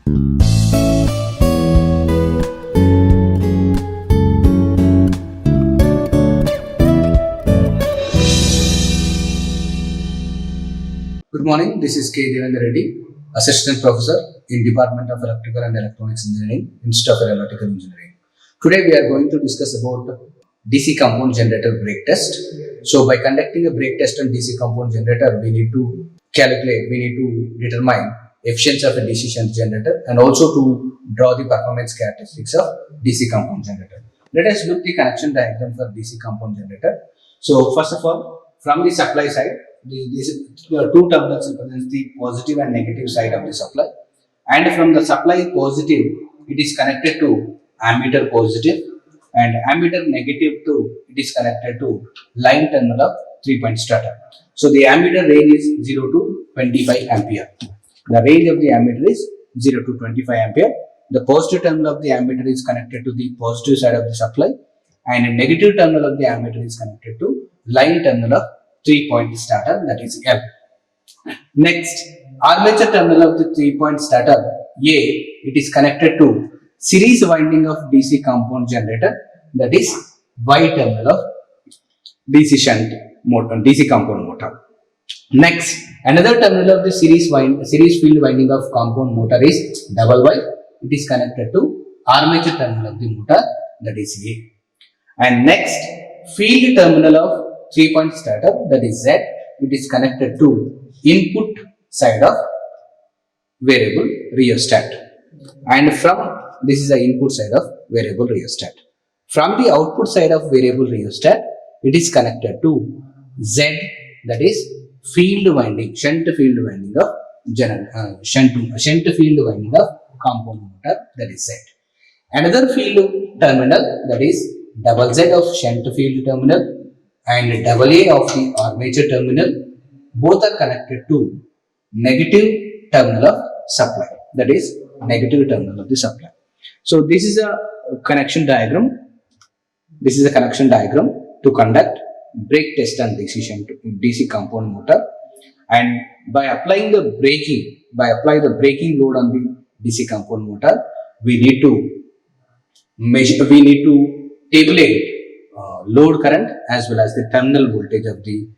Good morning, this is K. Devendra Reddy, Assistant Professor in Department of Electrical and Electronics Engineering, Institute of Aeronautical Engineering. Today we are going to discuss about DC compound generator brake test. So by conducting a brake test on DC compound generator, we need to determine efficiency of a DC shunt generator and also to draw the performance characteristics of DC compound generator. Let us look the connection diagram for DC compound generator. So first of all, from the supply side, these two terminals represent the positive and negative side of the supply, and from the supply positive it is connected to ammeter positive, and ammeter negative to it is connected to line terminal of 3-point starter. So the ammeter range is 0 to 25 ampere. The range of the ammeter is 0 to 25 ampere. The positive terminal of the ammeter is connected to the positive side of the supply, and a negative terminal of the ammeter is connected to line terminal of 3-point starter, that is L. Next, armature terminal of the 3-point starter A, it is connected to series winding of DC compound generator, that is Y terminal of DC shunt motor, DC compound motor. Next, another terminal of the series field winding of compound motor is double Y. It is connected to armature terminal of the motor, that is A. And next, field terminal of 3-point starter, that is Z. It is connected to input side of variable rheostat, and from this is the input side of variable rheostat. From the output side of variable rheostat, it is connected to Z, that is field winding, shunt field winding of shunt field winding of compound motor, that is Z. Another field terminal, that is double Z of shunt field terminal and double A of the armature terminal, both are connected to negative terminal of supply, that is negative terminal of the supply. So this is a connection diagram. This is a connection diagram to conduct brake test on DC compound motor, and by applying the braking load on the DC compound motor, we need to tabulate load current as well as the terminal voltage of the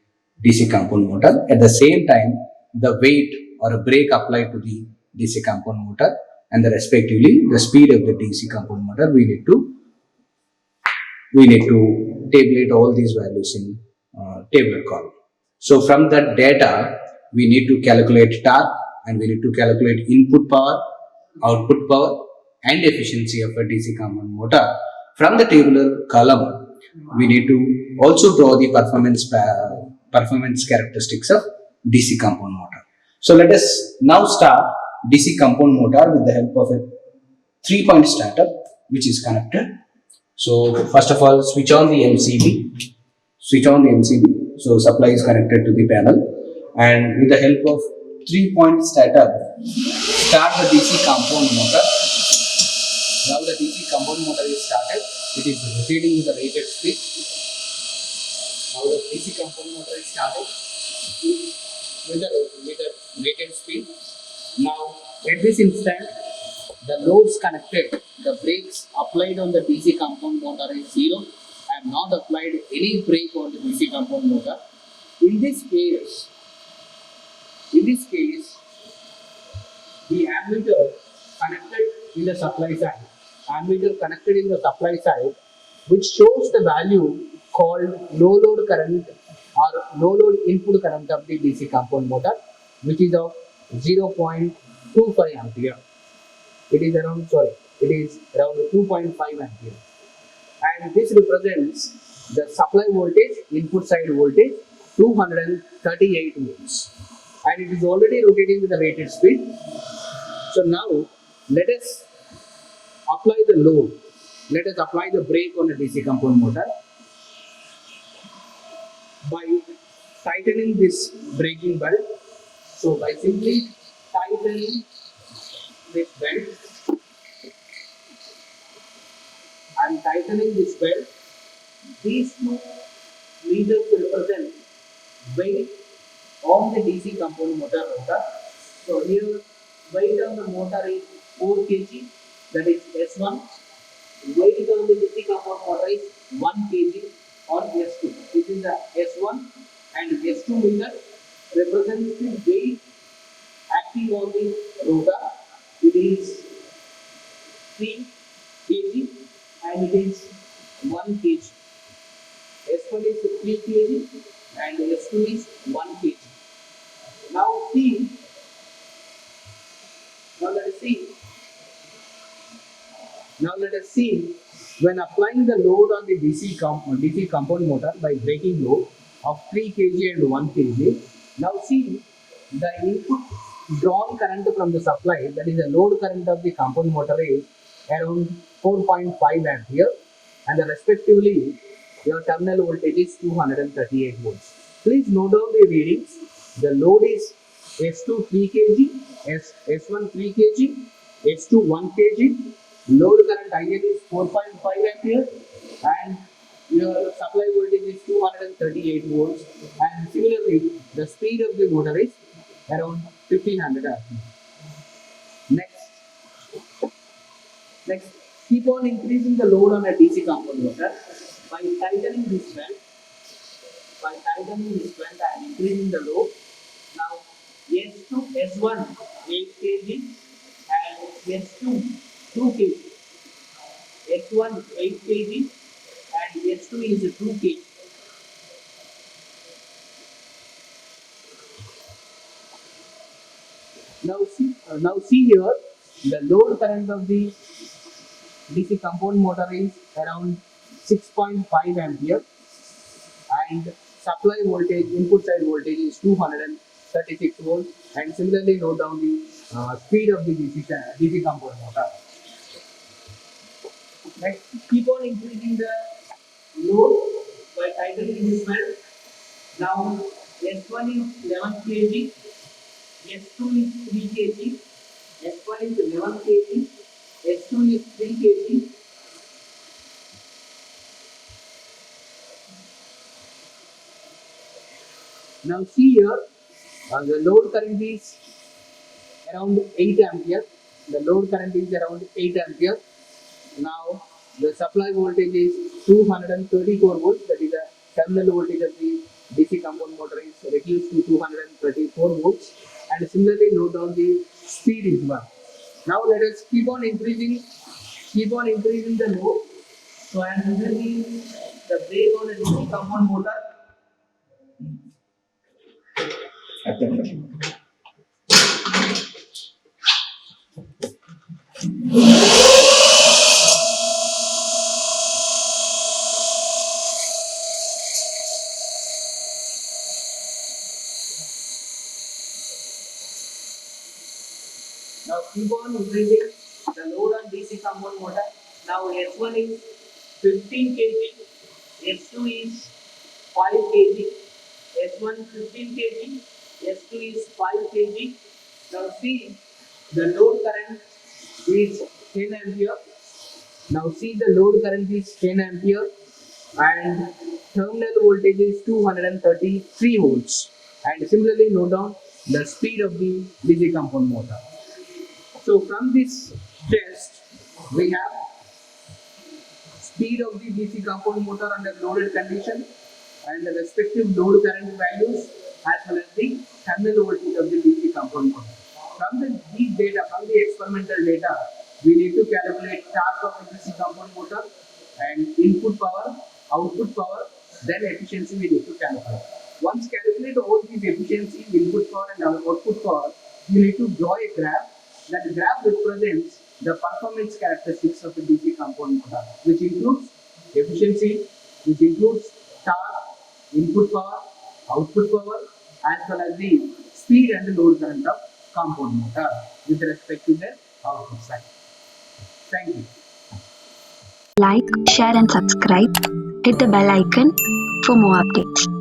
DC compound motor. At the same time, the weight or a brake applied to the DC compound motor and respectively the speed of the DC compound motor, we need to tabulate all these values in tabular column. So from that data, we need to calculate torque, and we need to calculate input power, output power and efficiency of a DC compound motor. From the tabular column, we need to also draw the performance characteristics of DC compound motor. So let us now start DC compound motor with the help of a 3-point starter which is connected. So first of all, switch on the MCB. So supply is connected to the panel, and with the help of 3-point starter, start the DC compound motor. Now the DC compound motor is started. It is rotating with the rated speed. Now the DC compound motor is started with the rated speed. Now at this instant, the loads connected, the brakes applied on the DC compound motor is 0. I have not applied any brake on the DC compound motor. In this case, the ammeter connected in the supply side, which shows the value called no load current or no load input current of the DC compound motor, which is of 0.25 ampere. It is around 2.5 ampere, and this represents the supply voltage, input side voltage 238 volts, and it is already rotating with the rated speed. So now let us apply the load. Let us apply the brake on the DC compound motor by tightening this braking belt. So by simply tightening this belt, I am tightening this belt. These two meters represent weight on the DC compound motor rotor. So here weight on the motor is 4 kg, that is S1. Weight on the DC compound motor is 1 kg or S2. This is the S1 and S2 meter represents the weight acting on the rotor. It is 3 kg and it is 1 kg. S1 is 3 kg and S2 is 1 kg. Now see, now let us see. Now let us see when applying the load on the DC compound motor by breaking load of 3 kg and 1 kg. Now see the input drawn current from the supply, that is the load current of the compound motor is around 4.5 ampere and respectively your terminal voltage is 238 volts. Please note down the readings. The load is S2 3 kg, S1 3 kg, S2 1 kg. Load current IL is 4.5 ampere and your supply voltage is 238 volts, and similarly the speed of the motor is around 1500 rpm. Next, keep on increasing the load on a DC compound motor by tightening this belt. By tightening this belt and increasing the load. Now S2 S1 8 kg and S2 2 kg. S1 8 kg and S2 is 2 kg. Now see here the load current of the DC compound motor is around 6.5 ampere and supply voltage, input side voltage is 236 volts, and similarly note down the speed of the DC compound motor. Next, keep on increasing the load by tightening this belt. Now S1 is 11 kg, S2 is 3 kg, S1 is 11 kg, S2 is 3 kg. Now see here, the load current is around 8 ampere. The load current is around 8 ampere. Now the supply voltage is 234 volts. That is the terminal voltage of the DC compound motor is reduced to 234 volts. And similarly, note down the speed is 1. Now let us keep on increasing the load. So I am increasing the brake on a DC compound motor. Now keep on increasing the load on DC compound motor. Now S1 is 15 kg, S2 is 5 kg, S1 15 kg, S2 is 5 kg. Now see the load current is 10 ampere. Now see the load current is 10 ampere and terminal voltage is 233 volts. And similarly note down the speed of the DC compound motor. So from this test, we have speed of the DC compound motor under loaded condition and the respective load current values as well as the terminal voltage of the DC compound motor. From these data, from the experimental data, we need to calculate torque of the DC compound motor and input power, output power, then efficiency we need to calculate. Once calculate all these efficiency, input power and output power, you need to draw a graph. That graph represents the performance characteristics of the DC compound motor, which includes efficiency, which includes torque, input power, output power, as well as the speed and the load current of compound motor with respect to their output side. Thank you. Like, share and subscribe. Hit the bell icon for more updates.